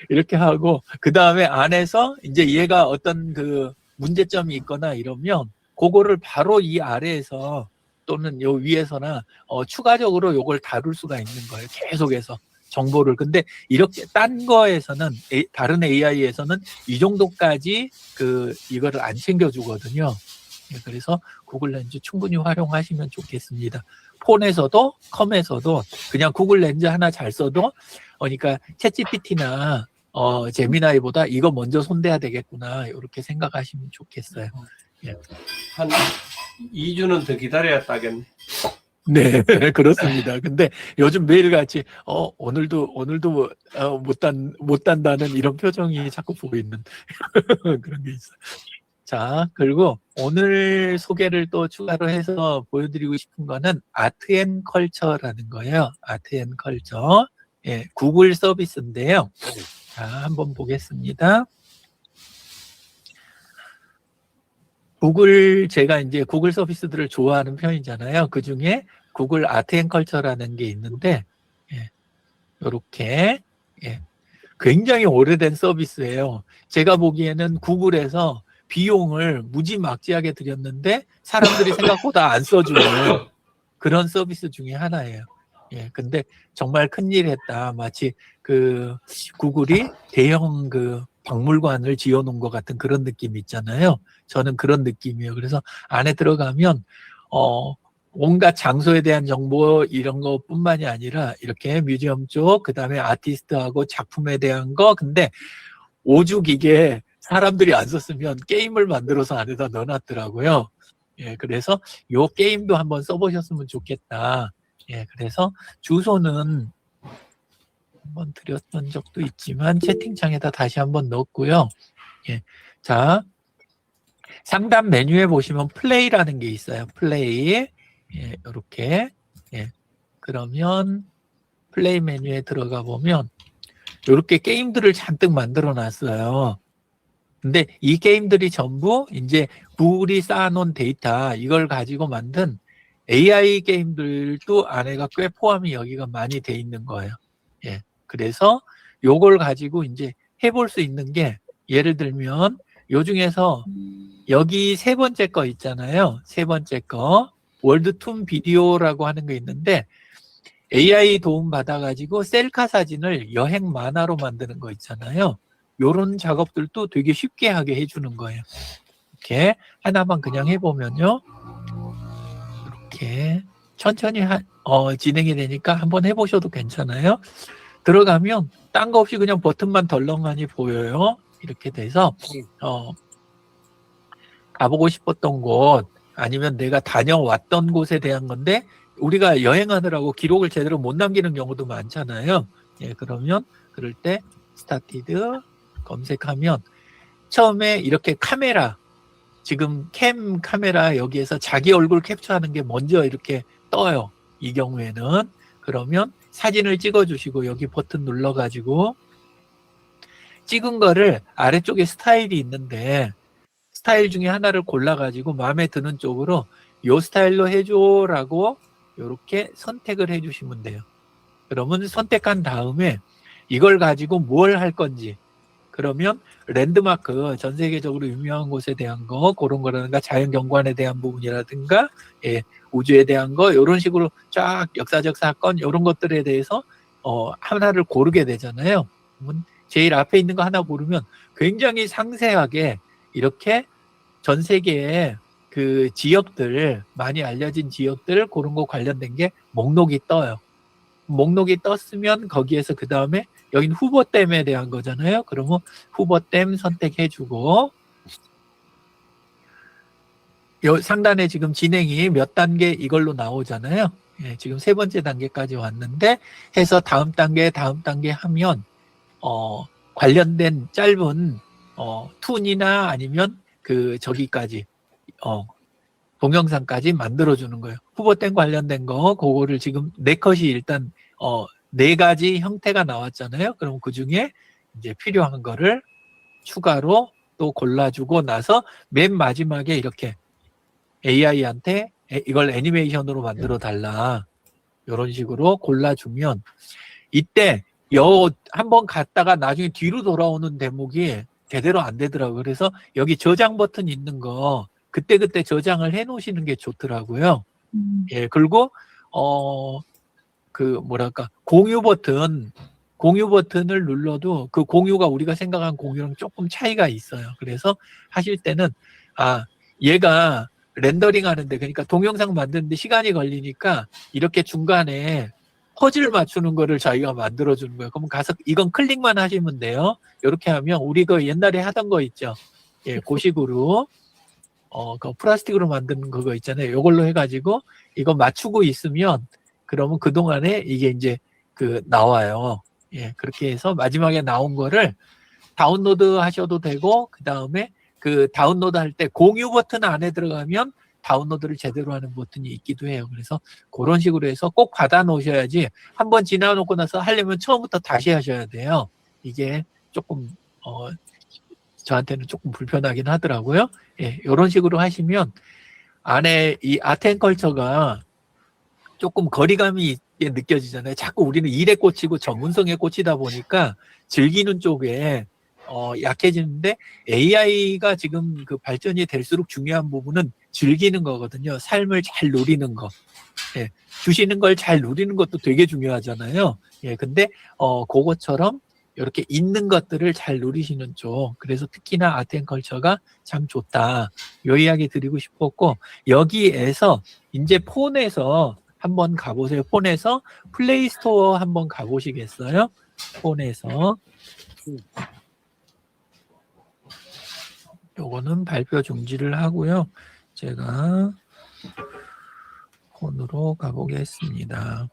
이렇게 하고 그 다음에 안에서 이제 얘가 어떤 그 문제점이 있거나 이러면 그거를 바로 이 아래에서 또는 요 위에서나 추가적으로 요걸 다룰 수가 있는 거예요. 계속해서. 정보를. 근데 이렇게 딴 거에서는 다른 AI에서는 이 정도까지 이거를 안 챙겨주거든요. 그래서 구글 렌즈 충분히 활용하시면 좋겠습니다. 폰에서도 컴에서도 그냥 구글 렌즈 하나 잘 써도 그러니까 챗GPT나 제미나이보다 이거 먼저 손대야 되겠구나 이렇게 생각하시면 좋겠어요. 예. 한 2주는 더 기다려야 따겠네. 네, 그렇습니다. 근데 요즘 매일같이, 오늘도 못 단다는 이런 표정이 자꾸 보이는 그런 게 있어요. 자, 그리고 오늘 소개를 또 추가로 해서 보여드리고 싶은 거는 아트앤컬처라는 거예요. 아트앤컬처. 예, 구글 서비스인데요. 자, 한번 보겠습니다. 제가 이제 구글 서비스들을 좋아하는 편이잖아요. 그 중에 구글 아트앤컬처라는 게 있는데, 예, 요렇게, 예, 굉장히 오래된 서비스예요. 제가 보기에는 구글에서 비용을 무지막지하게 들였는데, 사람들이 생각보다 안 써주는 그런 서비스 중에 하나예요. 예, 근데 정말 큰일 했다. 마치 구글이 대형 박물관을 지어놓은 것 같은 그런 느낌 있잖아요. 저는 그런 느낌이에요. 그래서 안에 들어가면 온갖 장소에 대한 정보 이런 것뿐만이 아니라 이렇게 뮤지엄 쪽, 그 다음에 아티스트하고 작품에 대한 거. 근데 오죽 이게 사람들이 안 썼으면 게임을 만들어서 안에다 넣어놨더라고요. 예, 그래서 요 게임도 한번 써보셨으면 좋겠다. 예, 그래서 주소는 한번 드렸던 적도 있지만 채팅창에다 다시 한번 넣었고요. 예, 자, 상단 메뉴에 보시면 플레이라는 게 있어요. 플레이. 예, 이렇게. 예, 그러면 플레이 메뉴에 들어가 보면 이렇게 게임들을 잔뜩 만들어 놨어요. 근데 이 게임들이 전부 이제 구글이 쌓아놓은 데이터 이걸 가지고 만든 AI 게임들도 안에가 꽤 포함이 여기가 많이 돼 있는 거예요. 예. 그래서 요걸 가지고 이제 해볼 수 있는 게 예를 들면 요 중에서 여기 세 번째 거 있잖아요. 세 번째 거 월드툰 비디오라고 하는 게 있는데 AI 도움 받아가지고 셀카 사진을 여행 만화로 만드는 거 있잖아요. 요런 작업들도 되게 쉽게 하게 해주는 거예요. 이렇게 하나만 그냥 해보면요. 이렇게 천천히 진행이 되니까 한번 해보셔도 괜찮아요. 들어가면 딴 거 없이 그냥 버튼만 덜렁하니 보여요. 이렇게 돼서 가보고 싶었던 곳 아니면 내가 다녀왔던 곳에 대한 건데 우리가 여행하느라고 기록을 제대로 못 남기는 경우도 많잖아요. 예, 그러면 그럴 때 스타티드 검색하면 처음에 이렇게 카메라 지금 캠 카메라 여기에서 자기 얼굴 캡처하는 게 먼저 이렇게 떠요. 이 경우에는 그러면 사진을 찍어주시고 여기 버튼 눌러가지고 찍은 거를 아래쪽에 스타일이 있는데 스타일 중에 하나를 골라가지고 마음에 드는 쪽으로 요 스타일로 해줘라고 이렇게 선택을 해주시면 돼요. 그러면 선택한 다음에 이걸 가지고 뭘 할 건지 그러면 랜드마크 전 세계적으로 유명한 곳에 대한 거 그런 거라든가 자연경관에 대한 부분이라든가 예, 우주에 대한 거 이런 식으로 쫙 역사적 사건 이런 것들에 대해서 하나를 고르게 되잖아요. 그러면 제일 앞에 있는 거 하나 고르면 굉장히 상세하게 이렇게 전 세계에 그 지역들 많이 알려진 지역들 그런 거 관련된 게 목록이 떠요. 목록이 떴으면 거기에서 그 다음에 여긴 후보댐에 대한 거잖아요. 그러면 후보댐 선택해주고 요 상단에 지금 진행이 몇 단계 이걸로 나오잖아요. 예, 지금 세 번째 단계까지 왔는데 해서 다음 단계 하면 관련된 짧은 툰이나 아니면 그 저기까지 동영상까지 만들어주는 거예요. 후보댐 관련된 거 그거를 지금 네 컷이 일단 네 가지 형태가 나왔잖아요. 그럼 그 중에 이제 필요한 거를 추가로 또 골라주고 나서 맨 마지막에 이렇게 AI한테 이걸 애니메이션으로 만들어 달라. 이런 식으로 골라주면 이때 한번 갔다가 나중에 뒤로 돌아오는 대목이 제대로 안 되더라고요. 그래서 여기 저장 버튼 있는 거 그때그때 저장을 해 놓으시는 게 좋더라고요. 예, 그리고 그 뭐랄까 공유 버튼을 눌러도 그 공유가 우리가 생각한 공유랑 조금 차이가 있어요. 그래서 하실 때는 얘가 렌더링 하는데 그러니까 동영상 만드는데 시간이 걸리니까 이렇게 중간에 퍼즐 맞추는 거를 자기가 만들어 주는 거예요. 그럼 가서 이건 클릭만 하시면 돼요. 이렇게 하면 우리 그 옛날에 하던 거 있죠. 예, 고식으로 그 플라스틱으로 만든 그거 있잖아요. 이걸로 해가지고 이거 맞추고 있으면 그러면 그 동안에 이게 이제 그 나와요. 예, 그렇게 해서 마지막에 나온 거를 다운로드 하셔도 되고 그 다음에 그 다운로드 할 때 공유 버튼 안에 들어가면 다운로드를 제대로 하는 버튼이 있기도 해요. 그래서 그런 식으로 해서 꼭 받아 놓으셔야지 한번 지나놓고 나서 하려면 처음부터 다시 하셔야 돼요. 이게 조금 저한테는 조금 불편하긴 하더라고요. 예, 이런 식으로 하시면 안에 이 아트앤컬처가 조금 거리감이 있게 느껴지잖아요. 자꾸 우리는 일에 꽂히고 전문성에 꽂히다 보니까 즐기는 쪽에 약해지는데 AI가 지금 그 발전이 될수록 중요한 부분은 즐기는 거거든요. 삶을 잘 누리는 거. 예, 주시는 걸 잘 누리는 것도 되게 중요하잖아요. 예, 근데 그것처럼 이렇게 있는 것들을 잘 누리시는 쪽. 그래서 특히나 아트앤컬처가 참 좋다. 요 이야기 드리고 싶었고 여기에서 이제 폰에서 한번 가보세요. 폰에서 플레이스토어 한번 가보시겠어요? 폰에서. 요거는 발표 중지를 하고요. 제가 폰으로 가보겠습니다.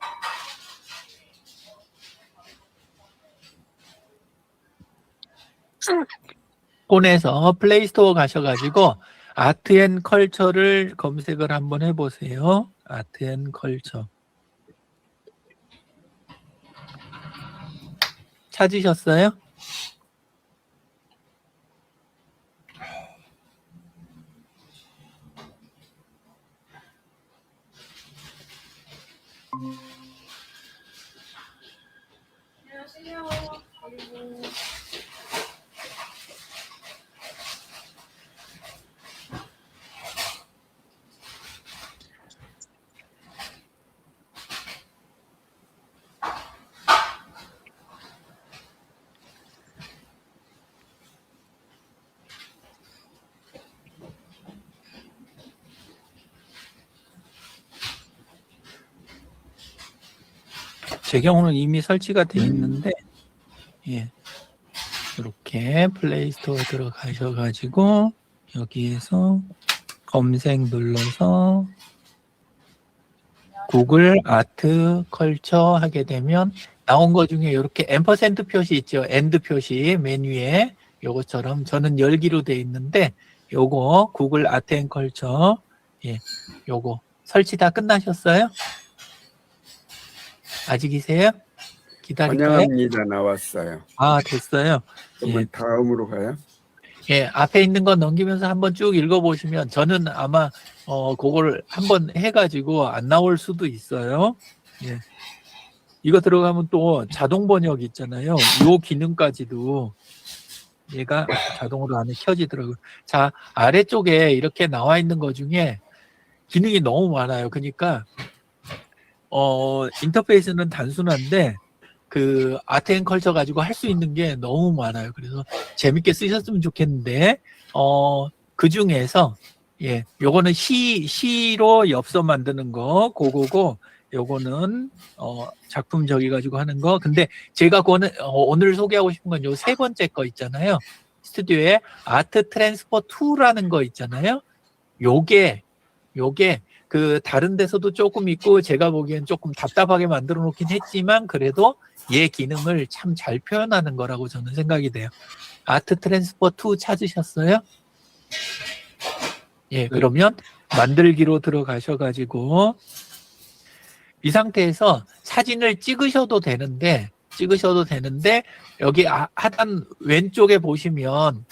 폰에서 플레이스토어 가셔가지고 아트앤컬처를 검색을 한번 해보세요. 아트앤컬처. 찾으셨어요? 제 경우는 이미 설치가 돼 있는데, 예. 이렇게 플레이스토어 들어가셔가지고, 여기에서 검색 눌러서 구글 아트 컬처 하게 되면 나온 거 중에 이렇게 앰퍼센드 표시 있죠. 엔드 표시 맨 위에 요것처럼 저는 열기로 돼 있는데 요거 구글 아트 앤 컬처 예, 요거 설치 다 끝나셨어요? 아직이세요? 기다릴까요? 환영합니다. 나왔어요. 아, 됐어요. 그러면 예. 다음으로 가요. 예, 앞에 있는 거 넘기면서 한번 쭉 읽어보시면 저는 아마 그걸 한번 해가지고 안 나올 수도 있어요. 예. 이거 들어가면 또 자동 번역 있잖아요. 요 기능까지도 얘가 자동으로 안에 켜지더라고요. 자, 아래쪽에 이렇게 나와 있는 거 중에 기능이 너무 많아요. 그러니까 인터페이스는 단순한데 그 아트 앤 컬처 가지고 할 수 있는 게 너무 많아요. 그래서 재밌게 쓰셨으면 좋겠는데 그 중에서 예, 요거는 시로 엽서 만드는 거 그거고 요거는 작품 저기 가지고 하는 거. 근데 제가 오늘 소개하고 싶은 건 요 세 번째 거 있잖아요. 스튜디오에 아트 트랜스퍼 2라는 거 있잖아요. 요게 그 다른 데서도 조금 있고 제가 보기엔 조금 답답하게 만들어 놓긴 했지만 그래도 얘 기능을 참 잘 표현하는 거라고 저는 생각이 돼요. 아트 트랜스퍼 2 찾으셨어요? 예, 그러면 만들기로 들어가셔가지고 이 상태에서 사진을 찍으셔도 되는데 여기 하단 왼쪽에 보시면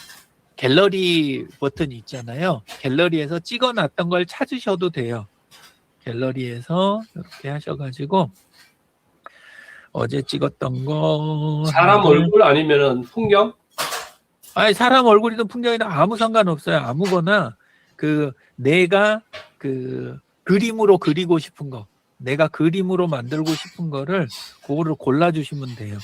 갤러리 버튼이 있잖아요. 갤러리에서 찍어놨던 걸 찾으셔도 돼요. 갤러리에서 이렇게 하셔가지고 어제 찍었던 거 사람 얼굴 아니면은 풍경? 아니 사람 얼굴이든 풍경이든 아무 상관없어요. 아무거나 그 내가 그 그림으로 그리고 싶은 거 내가 그림으로 만들고 싶은 거를 그거를 골라주시면 돼요.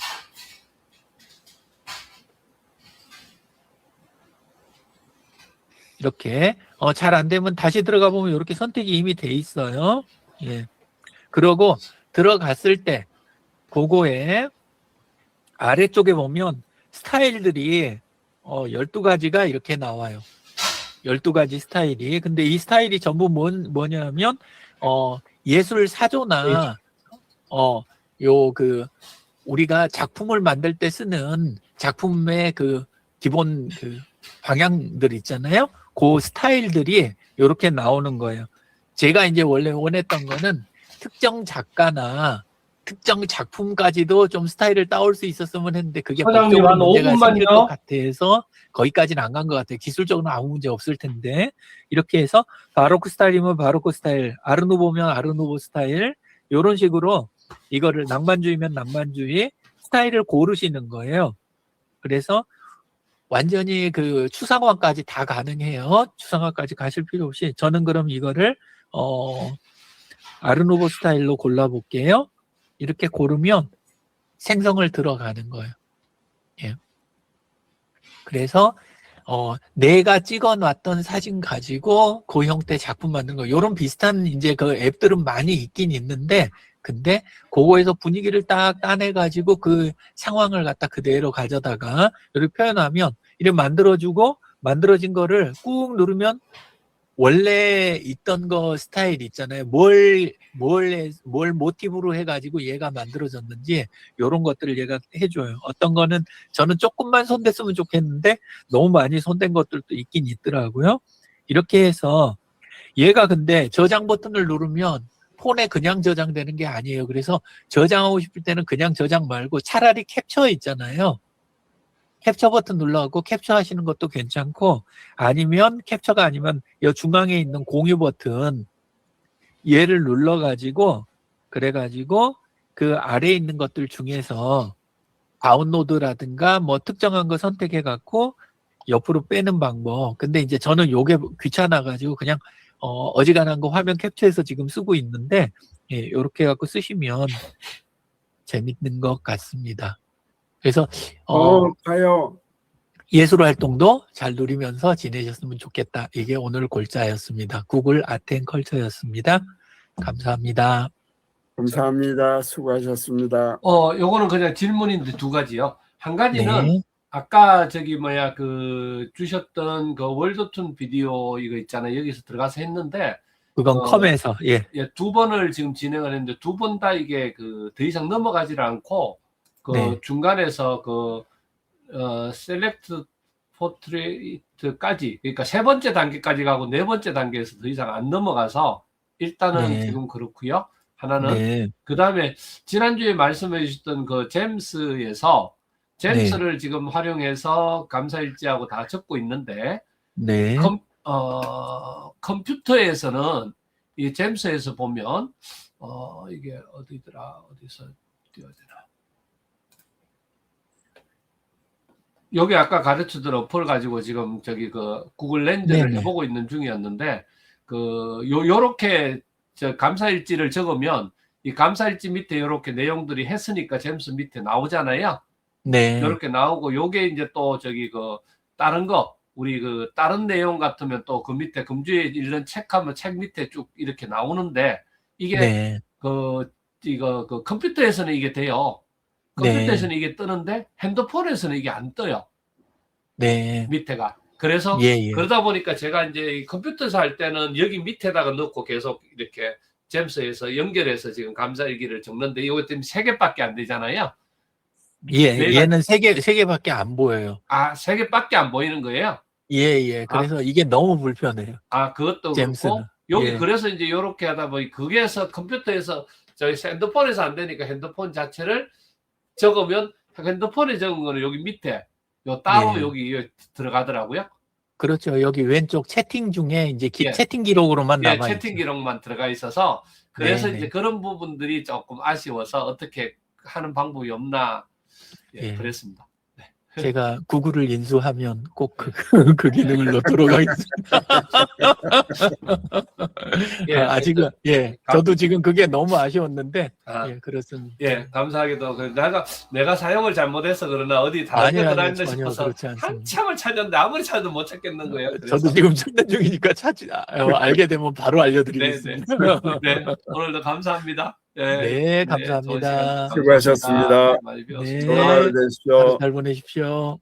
이렇게 잘 안 되면 다시 들어가 보면 이렇게 선택이 이미 돼 있어요. 예. 그러고 들어갔을 때 그거에 아래쪽에 보면 스타일들이 12가지가 이렇게 나와요. 12가지 스타일이. 근데 이 스타일이 전부 뭐냐면 예술 사조나 우리가 작품을 만들 때 쓰는 작품의 그 기본 그 방향들 있잖아요. 그 스타일들이 이렇게 나오는 거예요. 제가 이제 원래 원했던 거는 특정 작가나 특정 작품까지도 좀 스타일을 따올 수 있었으면 했는데 그게 사장님, 법적으로 한 문제가 5분만요. 생길 것 같아서 거기까지는 안 간 것 같아요. 기술적으로는 아무 문제 없을 텐데 이렇게 해서 바로크 스타일이면 바로크 스타일, 아르누보면 아르누보 스타일 이런 식으로 이거를 낭만주의면 낭만주의 스타일을 고르시는 거예요. 그래서 완전히 그 추상화까지 다 가능해요. 추상화까지 가실 필요 없이 저는 그럼 이거를 아르누보 스타일로 골라볼게요. 이렇게 고르면 생성을 들어가는 거예요. 예. 그래서 내가 찍어놨던 사진 가지고 그 형태 작품 만든 거 이런 비슷한 이제 그 앱들은 많이 있긴 있는데 근데 그거에서 분위기를 딱 따내가지고 그 상황을 갖다 그대로 가져다가 이렇게 표현하면 이렇게 만들어주고 만들어진 거를 꾹 누르면 원래 있던 거 스타일 있잖아요. 뭘 모티브로 해가지고 얘가 만들어졌는지 이런 것들을 얘가 해줘요. 어떤 거는 저는 조금만 손댔으면 좋겠는데 너무 많이 손댄 것들도 있긴 있더라고요. 이렇게 해서 얘가 근데 저장 버튼을 누르면 폰에 그냥 저장되는 게 아니에요. 그래서 저장하고 싶을 때는 그냥 저장 말고 차라리 캡처 있잖아요. 캡처 버튼 눌러갖고 캡처 하시는 것도 괜찮고, 아니면 캡처가 아니면 이 중앙에 있는 공유 버튼 얘를 눌러가지고, 그래가지고 그 아래에 있는 것들 중에서 다운로드라든가 뭐 특정한 거 선택해갖고 옆으로 빼는 방법. 근데 이제 저는 요게 귀찮아가지고 그냥 어지간한 거 화면 캡처해서 지금 쓰고 있는데, 예, 요렇게 해갖고 쓰시면 재밌는 것 같습니다. 그래서 가요. 예술 활동도 잘 누리면서 지내셨으면 좋겠다. 이게 오늘 골자였습니다. 구글 아트앤컬처였습니다. 감사합니다. 감사합니다. 수고하셨습니다. 요거는 그냥 질문인데 두 가지요. 한 가지는 네, 아까 주셨던 그 월드툰 비디오 이거 있잖아요. 여기서 들어가서 했는데, 그건 컴에서, 예. 예, 두 번을 지금 진행을 했는데 두 번 다 이게 더 이상 넘어가질 않고 네. 중간에서 셀렉트 포트레이트까지, 그러니까 세 번째 단계까지 가고 네 번째 단계에서 더 이상 안 넘어가서 일단은 네. 지금 그렇고요. 하나는 네, 그다음에 지난주에 말씀해 주셨던 그 잼스를 지금 활용해서 감사일지하고 다 적고 있는데, 네, 컴퓨터에서는 이 잼스에서 보면 이게 어디서 띄워야 되나? 여기 아까 가르쳐준 어플 가지고 지금 구글 렌즈를 네네. 해보고 있는 중이었는데, 요렇게 감사일지를 적으면 이 감사일지 밑에 요렇게 내용들이 했으니까 잼스 밑에 나오잖아요. 네, 요렇게 나오고, 요게 이제 또 다른 거, 우리 다른 내용 같으면 또 그 밑에 금주에 읽는 책하면 책 밑에 쭉 이렇게 나오는데, 이게 네, 컴퓨터에서는 이게 돼요. 컴퓨터에서는 이게 뜨는데 핸드폰에서는 이게 안 떠요. 네, 밑에가. 그래서 예. 그러다 보니까 제가 이제 컴퓨터에서 할 때는 여기 밑에다가 넣고 계속 이렇게 잼스에서 연결해서 지금 감사일기를 적는데, 이거 때문에 3개밖에 안 되잖아요. 예, 얘는 세 개밖에 안 보여요. 3개밖에 안 보이는 거예요. 예. 그래서 이게 너무 불편해요. 그것도 잼스는. 그렇고, 여기 예. 그래서 이제 이렇게 하다 보니 그게서 컴퓨터에서 저희 핸드폰에서 안 되니까 핸드폰 자체를 적으면, 핸드폰에 적은 거는 여기 밑에 따로 예. 여기 들어가더라고요. 그렇죠. 여기 왼쪽 채팅 중에 이제 예. 채팅 기록으로만 예, 남아 채팅 있죠. 기록만 들어가 있어서, 그래서 네네. 이제 그런 부분들이 조금 아쉬워서 어떻게 하는 방법이 없나, 예. 그랬습니다. 제가 구글을 인수하면 꼭 그 기능을 넣도록 하겠습니다. 예, 아직은, 예. 저도 지금 그게 너무 아쉬웠는데, 예, 그렇습니다. 예, 감사하게도 내가 사용을 잘못해서 그러나 어디 다른 데 들어있나 전혀 싶어서 그렇지 않습니다. 한참을 찾았는데 아무리 찾아도 못 찾겠는 거예요. 그래서. 저도 지금 찾는 중이니까 알게 되면 바로 알려드리겠습니다. 네, 오늘도 감사합니다. 네, 감사합니다. 좋은 시간 수고하셨습니다. 많이 배웠습니다. 네. 좋은 하루 되십시오. 하루 잘 보내십시오.